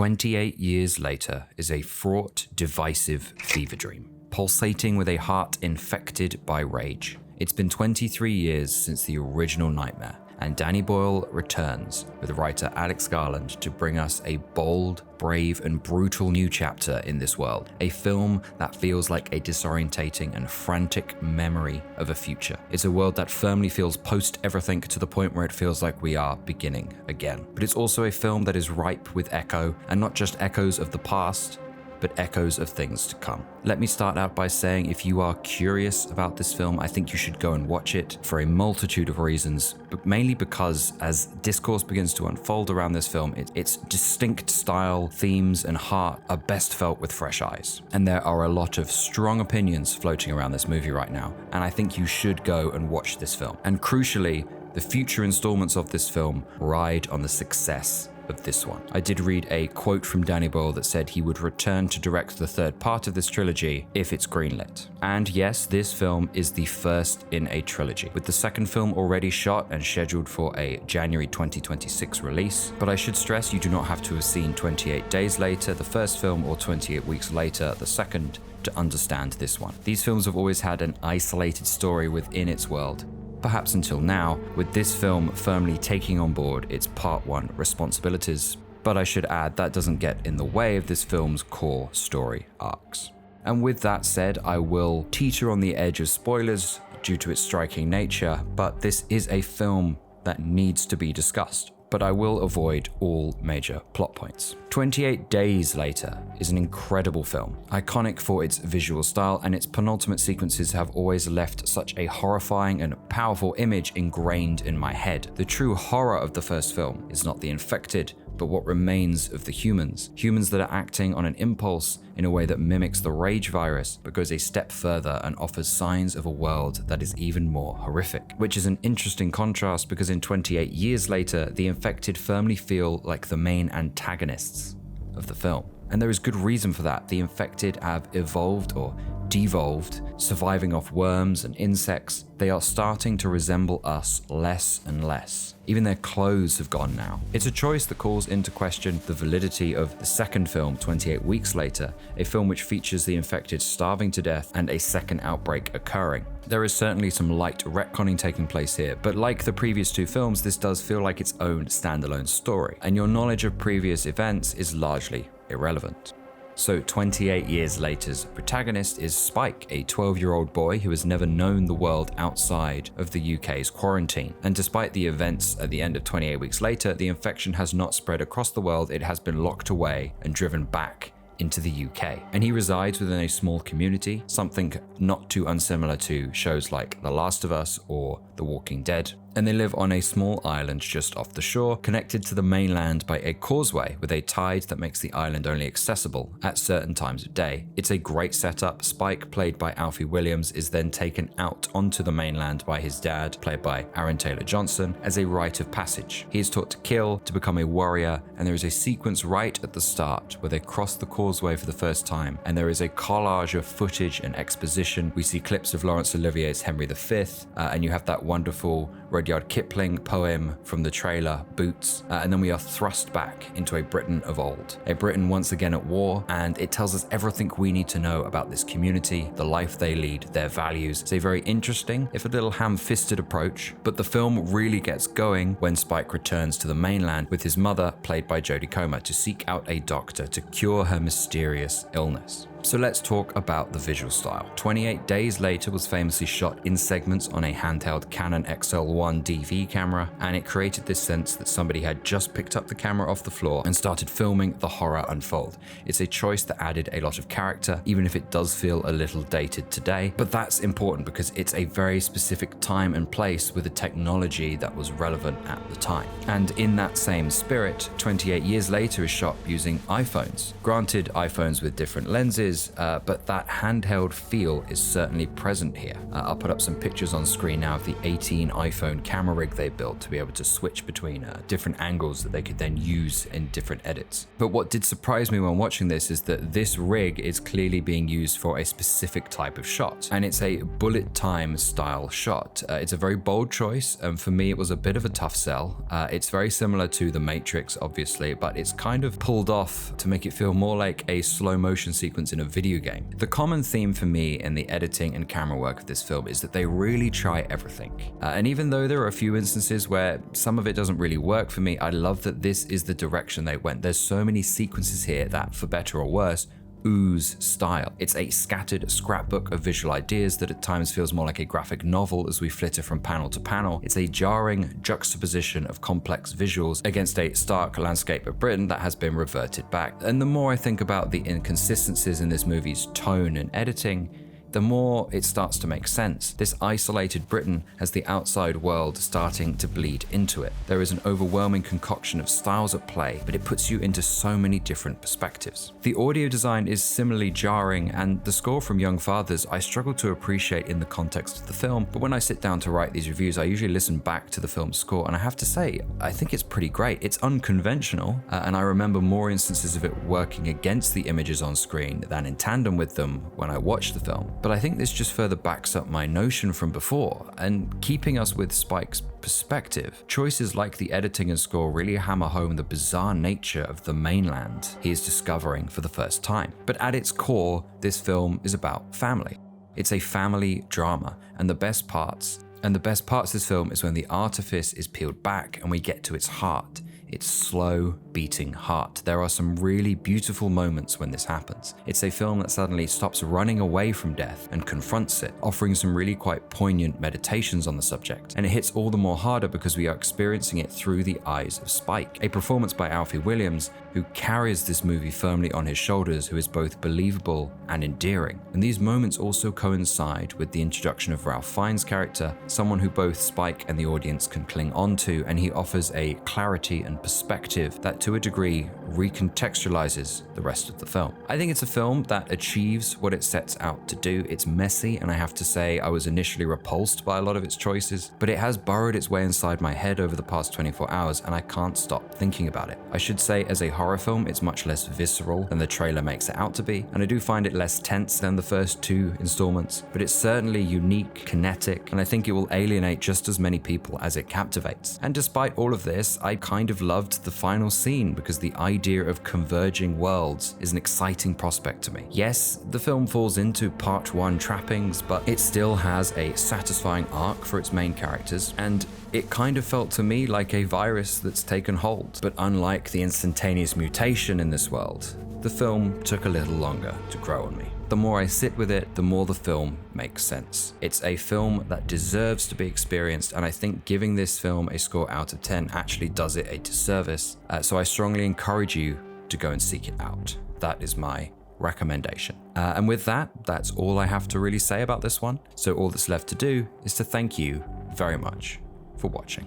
28 years later is a fraught, divisive fever dream, pulsating with a heart infected by rage. It's been 23 years since the original nightmare, and Danny Boyle returns with writer Alex Garland to bring us a bold, brave, and brutal new chapter in this world. A film that feels like a disorientating and frantic memory of a future. It's a world that firmly feels post-everything to the point where it feels like we are beginning again. But it's also a film that is ripe with echo, and not just echoes of the past, but echoes of things to come. Let me start out by saying if you are curious about this film, I think you should go and watch it for a multitude of reasons, but mainly because as discourse begins to unfold around this film, its distinct style, themes, and heart are best felt with fresh eyes. And there are a lot of strong opinions floating around this movie right now, and I think you should go and watch this film. And crucially, the future installments of this film ride on the success of this one. I did read a quote from Danny Boyle that said he would return to direct the third part of this trilogy if it's greenlit. And yes, this film is the first in a trilogy, with the second film already shot and scheduled for a January 2026 release. But I should stress you do not have to have seen 28 Days Later, the first film, or 28 Weeks Later, the second, to understand this one. These films have always had an isolated story within its world, perhaps until now, with this film firmly taking on board its Part 1 responsibilities. But I should add, that doesn't get in the way of this film's core story arcs. And with that said, I will teeter on the edge of spoilers due to its striking nature, but this is a film that needs to be discussed. But I will avoid all major plot points. 28 Days Later is an incredible film, iconic for its visual style, and its penultimate sequences have always left such a horrifying and powerful image ingrained in my head. The true horror of the first film is not the infected, but what remains of the humans that are acting on an impulse in a way that mimics the rage virus, but goes a step further and offers signs of a world that is even more horrific. Which is an interesting contrast because in 28 years later, the infected firmly feel like the main antagonists of the film. And there is good reason for that. The infected have evolved or devolved, surviving off worms and insects. They are starting to resemble us less and less. Even their clothes have gone now. It's a choice that calls into question the validity of the second film, 28 Weeks Later, a film which features the infected starving to death and a second outbreak occurring. There is certainly some light retconning taking place here, but like the previous two films, this does feel like its own standalone story, and your knowledge of previous events is largely irrelevant. So 28 years later's protagonist is Spike, a 12-year-old boy who has never known the world outside of the UK's quarantine. And despite the events at the end of 28 Weeks Later, the infection has not spread across the world. It has been locked away and driven back into the UK. And he resides within a small community, something not too unsimilar to shows like The Last of Us or The Walking Dead. And they live on a small island just off the shore, connected to the mainland by a causeway with a tide that makes the island only accessible at certain times of day. It's a great setup. Spike, played by Alfie Williams, is then taken out onto the mainland by his dad, played by Aaron Taylor Johnson, as a rite of passage. He is taught to kill, to become a warrior, and there is a sequence right at the start where they cross the causeway for the first time, and there is a collage of footage and exposition. We see clips of Laurence Olivier's Henry V, and you have that wonderful Rudyard Kipling poem from the trailer, Boots, and then we are thrust back into a Britain of old. A Britain once again at war, and it tells us everything we need to know about this community, the life they lead, their values. It's a very interesting, if a little ham-fisted approach, but the film really gets going when Spike returns to the mainland with his mother, played by Jodie Comer, to seek out a doctor to cure her mysterious illness. So let's talk about the visual style. 28 Days Later was famously shot in segments on a handheld Canon XL1 DV camera, and it created this sense that somebody had just picked up the camera off the floor and started filming the horror unfold. It's a choice that added a lot of character, even if it does feel a little dated today, but that's important because it's a very specific time and place with a technology that was relevant at the time. And in that same spirit, 28 Years Later is shot using iPhones. Granted, iPhones with different lenses, differences, but that handheld feel is certainly present here. I'll put up some pictures on screen now of the 18 iPhone camera rig they built to be able to switch between different angles that they could then use in different edits. But what did surprise me when watching this is that this rig is clearly being used for a specific type of shot, and it's a bullet time style shot. It's a very bold choice, and for me it was a bit of a tough sell. It's very similar to The Matrix, obviously, but it's kind of pulled off to make it feel more like a slow motion sequence in a video game. The common theme for me in the editing and camera work of this film is that they really try everything. And even though there are a few instances where some of it doesn't really work for me, I love that this is the direction they went. There's so many sequences here that, for better or worse, ooze style. It's a scattered scrapbook of visual ideas that at times feels more like a graphic novel as we flitter from panel to panel. It's a jarring juxtaposition of complex visuals against a stark landscape of Britain that has been reverted back. And the more I think about the inconsistencies in this movie's tone and editing, the more it starts to make sense. This isolated Britain has the outside world starting to bleed into it. There is an overwhelming concoction of styles at play, but it puts you into so many different perspectives. The audio design is similarly jarring, and the score from Young Fathers I struggle to appreciate in the context of the film, but when I sit down to write these reviews, I usually listen back to the film's score, and I have to say, I think it's pretty great. It's unconventional, and I remember more instances of it working against the images on screen than in tandem with them when I watched the film. But I think this just further backs up my notion from before, and keeping us with Spike's perspective, choices like the editing and score really hammer home the bizarre nature of the mainland he is discovering for the first time. But at its core, this film is about family. It's a family drama, and the best parts of this film is when the artifice is peeled back and we get to its heart. Its slow beating heart. There are some really beautiful moments when this happens. It's a film that suddenly stops running away from death and confronts it, offering some really quite poignant meditations on the subject. And it hits all the more harder because we are experiencing it through the eyes of Spike, a performance by Alfie Williams who carries this movie firmly on his shoulders, who is both believable and endearing. And these moments also coincide with the introduction of Ralph Fiennes' character, someone who both Spike and the audience can cling on to, and he offers a clarity and perspective that to a degree recontextualizes the rest of the film. I think it's a film that achieves what it sets out to do. It's messy, and I have to say I was initially repulsed by a lot of its choices, but it has burrowed its way inside my head over the past 24 hours, and I can't stop thinking about it. I should say, as a horror film, it's much less visceral than the trailer makes it out to be, and I do find it less tense than the first two installments, but it's certainly unique, kinetic, and I think it will alienate just as many people as it captivates. And despite all of this, I kind of loved the final scene because the idea of converging worlds is an exciting prospect to me. Yes, the film falls into part one trappings, but it still has a satisfying arc for its main characters, and it kind of felt to me like a virus that's taken hold. But unlike the instantaneous mutation in this world, the film took a little longer to grow on me. The more I sit with it, the more the film makes sense. It's a film that deserves to be experienced, and I think giving this film a score out of 10 actually does it a disservice. So I strongly encourage you to go and seek it out. That is my recommendation. And with that, that's all I have to really say about this one. So all that's left to do is to thank you very much for watching.